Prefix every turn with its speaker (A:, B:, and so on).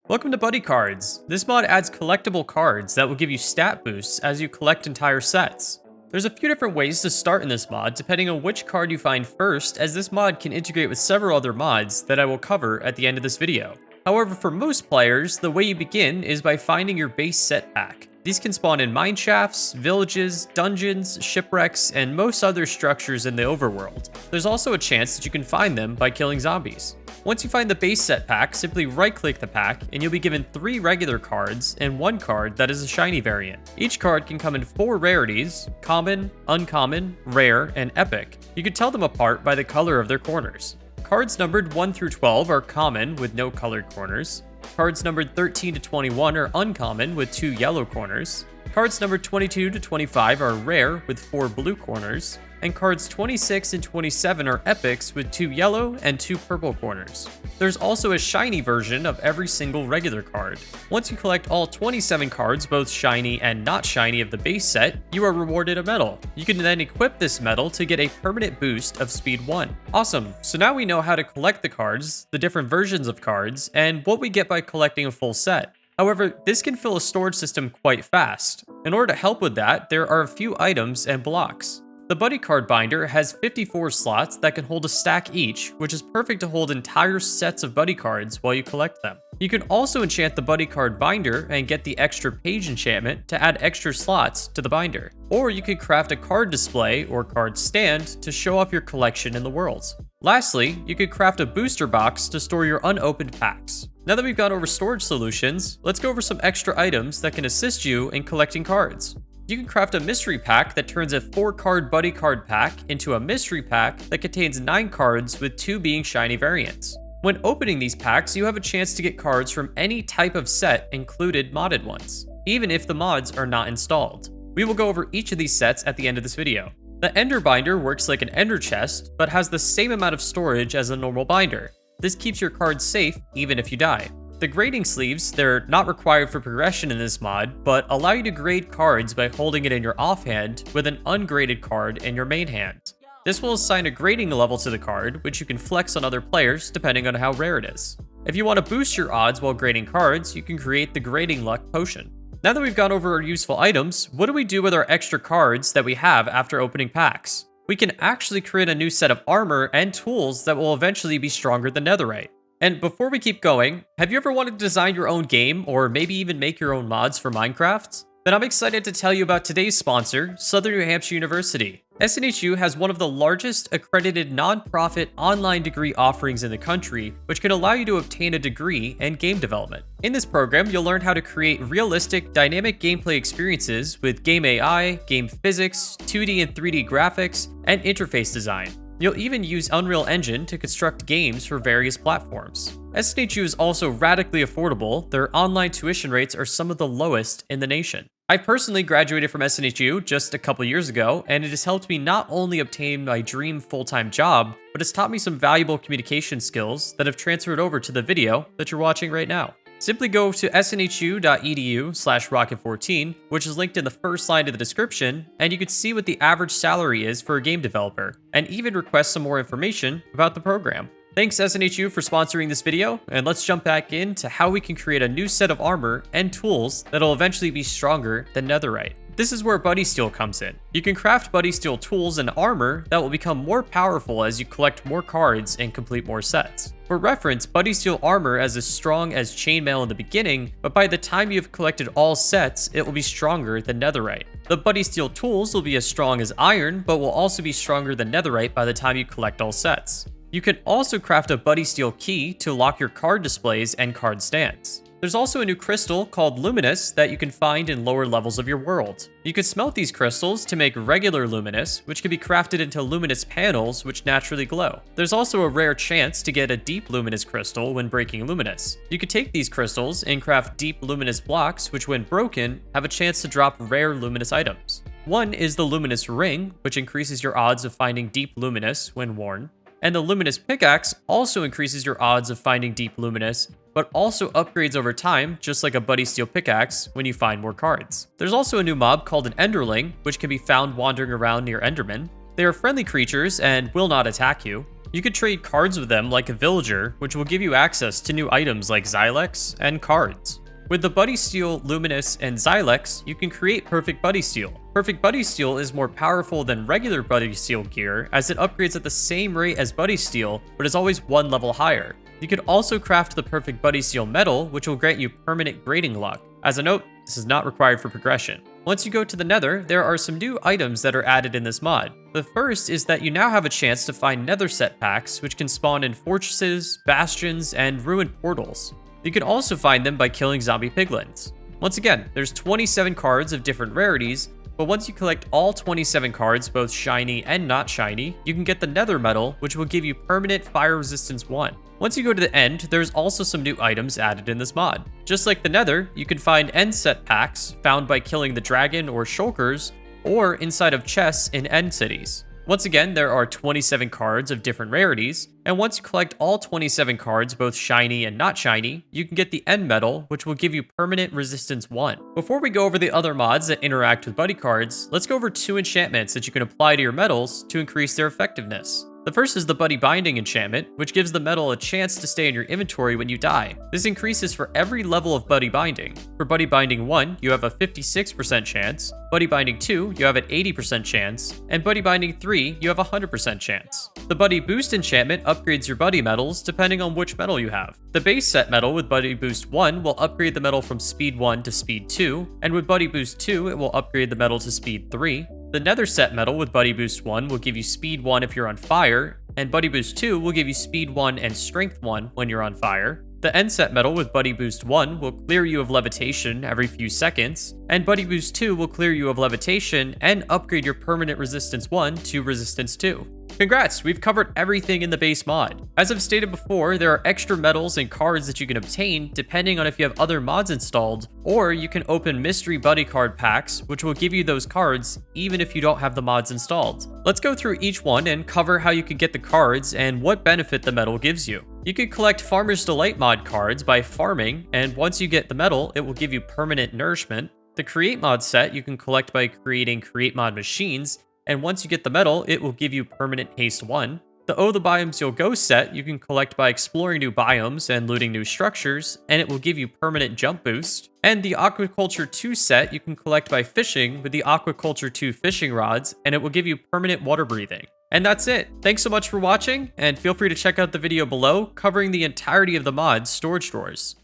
A: Welcome to Buddycards. This mod adds collectible cards that will give you stat boosts as you collect entire sets. There's a few different ways to start in this mod depending on which card you find first, as this mod can integrate with several other mods that I will cover at the end of this video. However, for most players, the way you begin is by finding your base set pack. These can spawn in mine shafts, villages, dungeons, shipwrecks, and most other structures in the overworld. There's also a chance that you can find them by killing zombies. Once you find the base set pack, simply right-click the pack, and you'll be given 3 regular cards and 1 card that is a shiny variant. Each card can come in 4 rarities: common, uncommon, rare, and epic. You can tell them apart by the color of their corners. Cards numbered 1 through 12 are common with no colored corners. Cards numbered 13 to 21 are uncommon with 2 yellow corners. Cards numbered 22 to 25 are rare with 4 blue corners. And cards 26 and 27 are epics with 2 yellow and 2 purple corners. There's also a shiny version of every single regular card. Once you collect all 27 cards, both shiny and not shiny of the base set, you are rewarded a medal. You can then equip this medal to get a permanent boost of speed 1. Awesome, so now we know how to collect the cards, the different versions of cards, and what we get by collecting a full set. However, this can fill a storage system quite fast. In order to help with that, there are a few items and blocks. The Buddycard Binder has 54 slots that can hold a stack each, which is perfect to hold entire sets of buddy cards while you collect them. You can also enchant the Buddycard Binder and get the extra page enchantment to add extra slots to the binder. Or you can craft a card display or card stand to show off your collection in the world. Lastly, you could craft a booster box to store your unopened packs. Now that we've gone over storage solutions, let's go over some extra items that can assist you in collecting cards. You can craft a mystery pack that turns a 4-card Buddycard pack into a mystery pack that contains 9 cards with 2 being shiny variants. When opening these packs, you have a chance to get cards from any type of set, included modded ones, even if the mods are not installed. We will go over each of these sets at the end of this video. The Ender Binder works like an Ender chest, but has the same amount of storage as a normal binder. This keeps your cards safe even if you die. The grading sleeves, they're not required for progression in this mod, but allow you to grade cards by holding it in your offhand with an ungraded card in your main hand. This will assign a grading level to the card, which you can flex on other players depending on how rare it is. If you want to boost your odds while grading cards, you can create the Grading Luck Potion. Now that we've gone over our useful items, what do we do with our extra cards that we have after opening packs? We can actually create a new set of armor and tools that will eventually be stronger than netherite. And before we keep going, have you ever wanted to design your own game or maybe even make your own mods for Minecraft? Then I'm excited to tell you about today's sponsor, Southern New Hampshire University. SNHU has one of the largest accredited nonprofit online degree offerings in the country, which can allow you to obtain a degree in game development. In this program, you'll learn how to create realistic, dynamic gameplay experiences with game AI, game physics, 2D and 3D graphics, and interface design. You'll even use Unreal Engine to construct games for various platforms. SNHU is also radically affordable. Their online tuition rates are some of the lowest in the nation. I personally graduated from SNHU just a couple years ago, and it has helped me not only obtain my dream full-time job, but it's taught me some valuable communication skills that have transferred over to the video that you're watching right now. Simply go to snhu.edu/rocket14, which is linked in the first line of the description, and you can see what the average salary is for a game developer, and even request some more information about the program. Thanks SNHU for sponsoring this video, and let's jump back into how we can create a new set of armor and tools that'll eventually be stronger than netherite. This is where Buddysteel comes in. You can craft Buddysteel tools and armor that will become more powerful as you collect more cards and complete more sets. For reference, Buddysteel Armor is as strong as chainmail in the beginning, but by the time you have collected all sets, it will be stronger than netherite. The Buddysteel tools will be as strong as iron, but will also be stronger than netherite by the time you collect all sets. You can also craft a Buddysteel Key to lock your card displays and card stands. There's also a new crystal called Luminis that you can find in lower levels of your world. You can smelt these crystals to make regular Luminis, which can be crafted into Luminis Panels, which naturally glow. There's also a rare chance to get a deep Luminis crystal when breaking Luminis. You could take these crystals and craft deep Luminis blocks, which when broken, have a chance to drop rare Luminis items. One is the Luminis Ring, which increases your odds of finding deep Luminis when worn. And the Luminis Pickaxe also increases your odds of finding deep Luminis, but also upgrades over time, just like a Buddysteel Pickaxe when you find more cards. There's also a new mob called an Enderling, which can be found wandering around near Endermen. They are friendly creatures and will not attack you. You could trade cards with them like a villager, which will give you access to new items like Xylex and cards. With the Buddysteel, Luminis, and Xylex, you can create Perfect Buddysteel. Perfect Buddysteel is more powerful than regular Buddysteel gear as it upgrades at the same rate as Buddysteel, but is always one level higher. You could also craft the Perfect Buddysteel Medal, which will grant you permanent grading luck. As a note, this is not required for progression. Once you go to the Nether, there are some new items that are added in this mod. The first is that you now have a chance to find Nether Set Packs, which can spawn in fortresses, bastions, and ruined portals. You can also find them by killing zombie piglins. Once again, there's 27 cards of different rarities, but once you collect all 27 cards, both shiny and not shiny, you can get the Nether Medal, which will give you permanent fire resistance 1. Once you go to the end, there's also some new items added in this mod. Just like the Nether, you can find end set packs found by killing the dragon or shulkers, or inside of chests in end cities. Once again, there are 27 cards of different rarities, and once you collect all 27 cards, both shiny and not shiny, you can get the End Medal, which will give you permanent resistance 1. Before we go over the other mods that interact with buddy cards, let's go over 2 enchantments that you can apply to your medals to increase their effectiveness. The first is the Buddy Binding enchantment, which gives the medal a chance to stay in your inventory when you die. This increases for every level of Buddy Binding. For Buddy Binding 1, you have a 56% chance, Buddy Binding 2, you have an 80% chance, and Buddy Binding 3, you have a 100% chance. The Buddy Boost enchantment upgrades your Buddy medals depending on which medal you have. The base set medal with Buddy Boost 1 will upgrade the medal from Speed 1 to Speed 2, and with Buddy Boost 2, it will upgrade the medal to Speed 3. The Nether Set Medal with Buddy Boost 1 will give you Speed 1 if you're on fire, and Buddy Boost 2 will give you Speed 1 and Strength 1 when you're on fire. The End Set Medal with Buddy Boost 1 will clear you of levitation every few seconds, and Buddy Boost 2 will clear you of levitation and upgrade your permanent resistance 1 to resistance 2. Congrats, we've covered everything in the base mod. As I've stated before, there are extra medals and cards that you can obtain depending on if you have other mods installed, or you can open mystery Buddycard packs, which will give you those cards even if you don't have the mods installed. Let's go through each one and cover how you can get the cards and what benefit the medal gives you. You can collect Farmer's Delight mod cards by farming, and once you get the medal, it will give you permanent nourishment. The Create mod set you can collect by creating Create mod machines, and once you get the medal, it will give you permanent haste 1. The Oh the Biomes You'll Go set you can collect by exploring new biomes and looting new structures, and it will give you permanent jump boost. And the Aquaculture 2 set you can collect by fishing with the Aquaculture 2 fishing rods, and it will give you permanent water breathing. And that's it. Thanks so much for watching, and feel free to check out the video below covering the entirety of the mod's storage drawers.